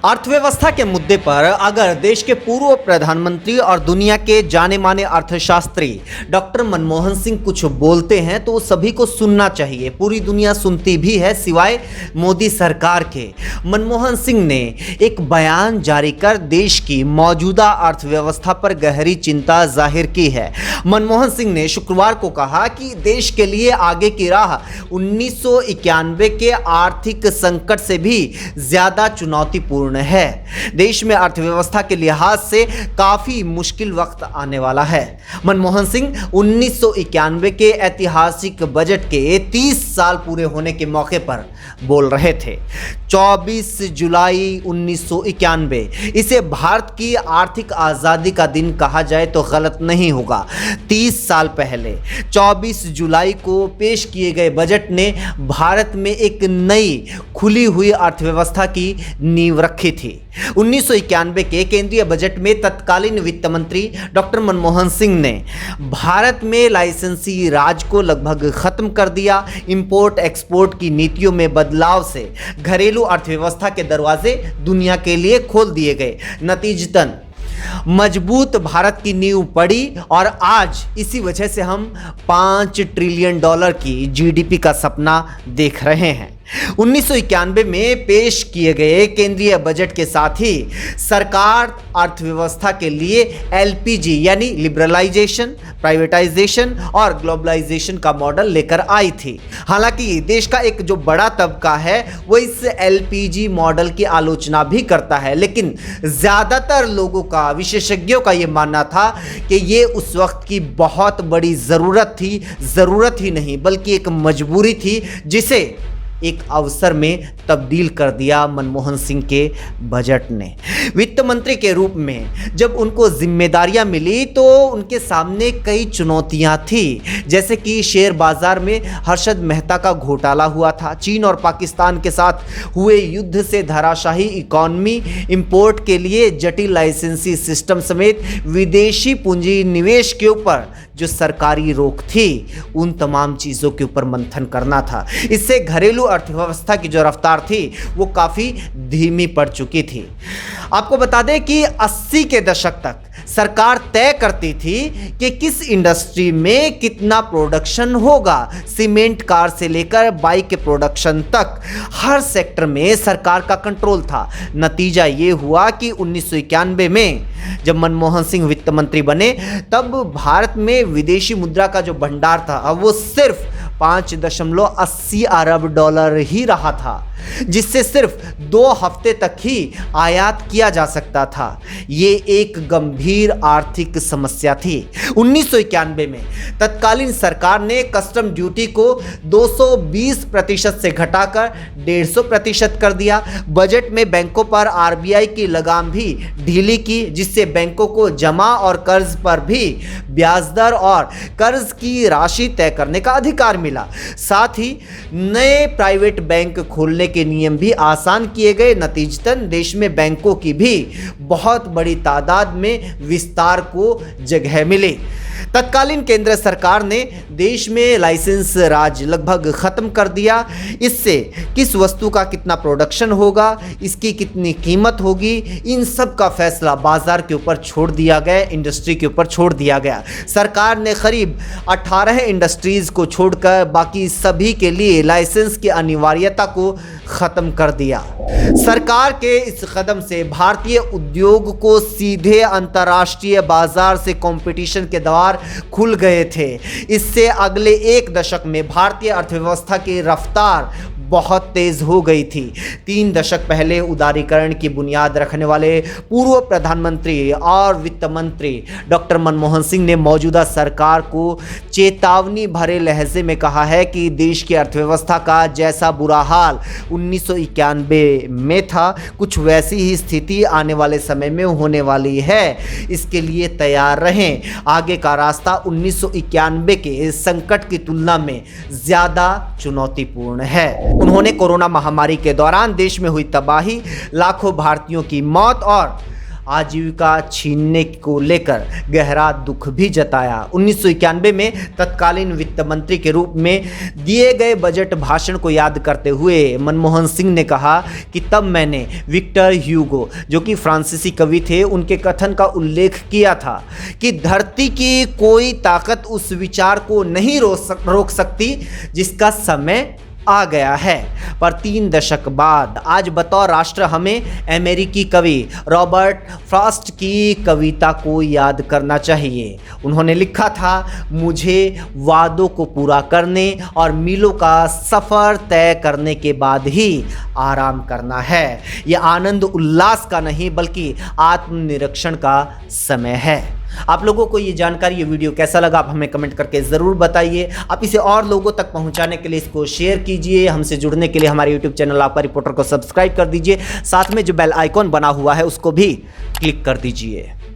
अर्थव्यवस्था के मुद्दे पर अगर देश के पूर्व प्रधानमंत्री और दुनिया के जाने माने अर्थशास्त्री डॉक्टर मनमोहन सिंह कुछ बोलते हैं तो सभी को सुनना चाहिए। पूरी दुनिया सुनती भी है सिवाय मोदी सरकार के। मनमोहन सिंह ने एक बयान जारी कर देश की मौजूदा अर्थव्यवस्था पर गहरी चिंता जाहिर की है। मनमोहन सिंह ने शुक्रवार को कहा कि देश के लिए आगे की राह 1991 के आर्थिक संकट से भी ज्यादा चुनौतीपूर्ण है। देश में अर्थव्यवस्था के लिहाज से काफी मुश्किल वक्त आने वाला है। मनमोहन सिंह 1991 के ऐतिहासिक बजट के 30 साल पूरे होने के मौके पर बोल रहे थे। 24 जुलाई 1991, इसे भारत की आर्थिक आज़ादी का दिन कहा जाए तो गलत नहीं होगा। 30 साल पहले 24 जुलाई को पेश किए गए बजट ने भारत में एक नई खुली हुई अर्थव्यवस्था की नींव रखी थी। 1991 के केंद्रीय बजट में तत्कालीन वित्त मंत्री डॉक्टर मनमोहन सिंह ने भारत में लाइसेंसी राज को लगभग खत्म कर दिया। इंपोर्ट एक्सपोर्ट की नीतियों में बदलाव से घरेलू अर्थव्यवस्था के दरवाजे दुनिया के लिए खोल दिए गए। नतीजतन मजबूत भारत की नींव पड़ी और आज इसी वजह से हम $5 ट्रिलियन की जीडीपी का सपना देख रहे हैं। 1991 में पेश किए गए केंद्रीय बजट के साथ ही सरकार अर्थव्यवस्था के लिए एलपीजी यानी लिबरलाइजेशन, प्राइवेटाइजेशन और ग्लोबलाइजेशन का मॉडल लेकर आई थी। हालांकि देश का एक जो बड़ा तबका है वो इस एलपीजी मॉडल की आलोचना भी करता है, लेकिन ज़्यादातर लोगों का, विशेषज्ञों का ये मानना था कि ये उस वक्त की बहुत बड़ी ज़रूरत थी। ज़रूरत ही नहीं बल्कि एक मजबूरी थी जिसे एक अवसर में तब्दील कर दिया मनमोहन सिंह के बजट ने। वित्त मंत्री के रूप में जब उनको जिम्मेदारियां मिली तो उनके सामने कई चुनौतियां थी, जैसे कि शेयर बाजार में हर्षद मेहता का घोटाला हुआ था, चीन और पाकिस्तान के साथ हुए युद्ध से धराशायी इकॉनमी, इंपोर्ट के लिए जटिल लाइसेंसी सिस्टम समेत विदेशी पूंजी निवेश के ऊपर जो सरकारी रोक थी, उन तमाम चीज़ों के ऊपर मंथन करना था। इससे घरेलू अर्थव्यवस्था की जो रफ्तार थी वो काफ़ी धीमी पड़ चुकी थी। आपको बता दें कि 80 के दशक तक सरकार तय करती थी कि किस इंडस्ट्री में कितना प्रोडक्शन होगा। सीमेंट, कार से लेकर बाइक के प्रोडक्शन तक हर सेक्टर में सरकार का कंट्रोल था। नतीजा ये हुआ कि 1991 में जब मनमोहन सिंह वित्त मंत्री बने तब भारत में विदेशी मुद्रा का जो भंडार था वो सिर्फ $5.80 अरब ही रहा था, जिससे सिर्फ 2 हफ्ते तक ही आयात किया जा सकता था। ये एक गंभीर आर्थिक समस्या थी। 1991 में तत्कालीन सरकार ने कस्टम ड्यूटी को 220% से घटाकर 150% कर दिया। बजट में बैंकों पर आरबीआई की लगाम भी ढीली की, जिससे बैंकों को जमा और कर्ज पर भी ब्याज दर और कर्ज की राशि तय करने का अधिकार मिला। साथ ही नए प्राइवेट बैंक खोलने के नियम भी आसान किए गए। नतीजतन देश में बैंकों की भी बहुत बड़ी तादाद में विस्तार को जगह मिली। तत्कालीन केंद्र सरकार ने देश में लाइसेंस राज लगभग खत्म कर दिया। इससे किस वस्तु का कितना प्रोडक्शन होगा, इसकी कितनी कीमत होगी, इन सब का फैसला बाजार के ऊपर छोड़ दिया गया, इंडस्ट्री के ऊपर छोड़ दिया गया। सरकार ने करीब 18 इंडस्ट्रीज को छोड़कर बाकी सभी के लिए लाइसेंस की अनिवार्यता को खत्म कर दिया। सरकार के इस कदम से भारतीय उद्योग को सीधे अंतर्राष्ट्रीय बाजार से कंपटीशन के द्वार खुल गए थे। इससे अगले 1 दशक में भारतीय अर्थव्यवस्था की रफ्तार बहुत तेज हो गई थी। 3 दशक पहले उदारीकरण की बुनियाद रखने वाले पूर्व प्रधानमंत्री और वित्त मंत्री डॉक्टर मनमोहन सिंह ने मौजूदा सरकार को चेतावनी भरे लहजे में कहा है कि देश की अर्थव्यवस्था का जैसा बुरा हाल 1991 में था, कुछ वैसी ही स्थिति आने वाले समय में होने वाली है। इसके लिए तैयार रहें। आगे का रास्ता 1991 के संकट की तुलना में ज़्यादा चुनौतीपूर्ण है। उन्होंने कोरोना महामारी के दौरान देश में हुई तबाही, लाखों भारतीयों की मौत और आजीविका छीनने को लेकर गहरा दुख भी जताया। 1991 में तत्कालीन वित्त मंत्री के रूप में दिए गए बजट भाषण को याद करते हुए मनमोहन सिंह ने कहा कि तब मैंने विक्टर ह्यूगो, जो कि फ्रांसीसी कवि थे, उनके कथन का उल्लेख किया था कि धरती की कोई ताकत उस विचार को नहीं रोक सकती जिसका समय आ गया है। पर 3 दशक बाद आज बतौर राष्ट्र हमें अमेरिकी कवि रॉबर्ट फ्रॉस्ट की कविता को याद करना चाहिए। उन्होंने लिखा था, मुझे वादों को पूरा करने और मीलों का सफ़र तय करने के बाद ही आराम करना है। यह आनंद उल्लास का नहीं बल्कि आत्मनिरीक्षण का समय है। आप लोगों को ये जानकारी, ये वीडियो कैसा लगा, आप हमें कमेंट करके ज़रूर बताइए। आप इसे और लोगों तक पहुंचाने के लिए इसको शेयर कीजिए। हमसे जुड़ने के लिए हमारे यूट्यूब चैनल आपका रिपोर्टर को सब्सक्राइब कर दीजिए। साथ में जो बेल आइकॉन बना हुआ है उसको भी क्लिक कर दीजिए।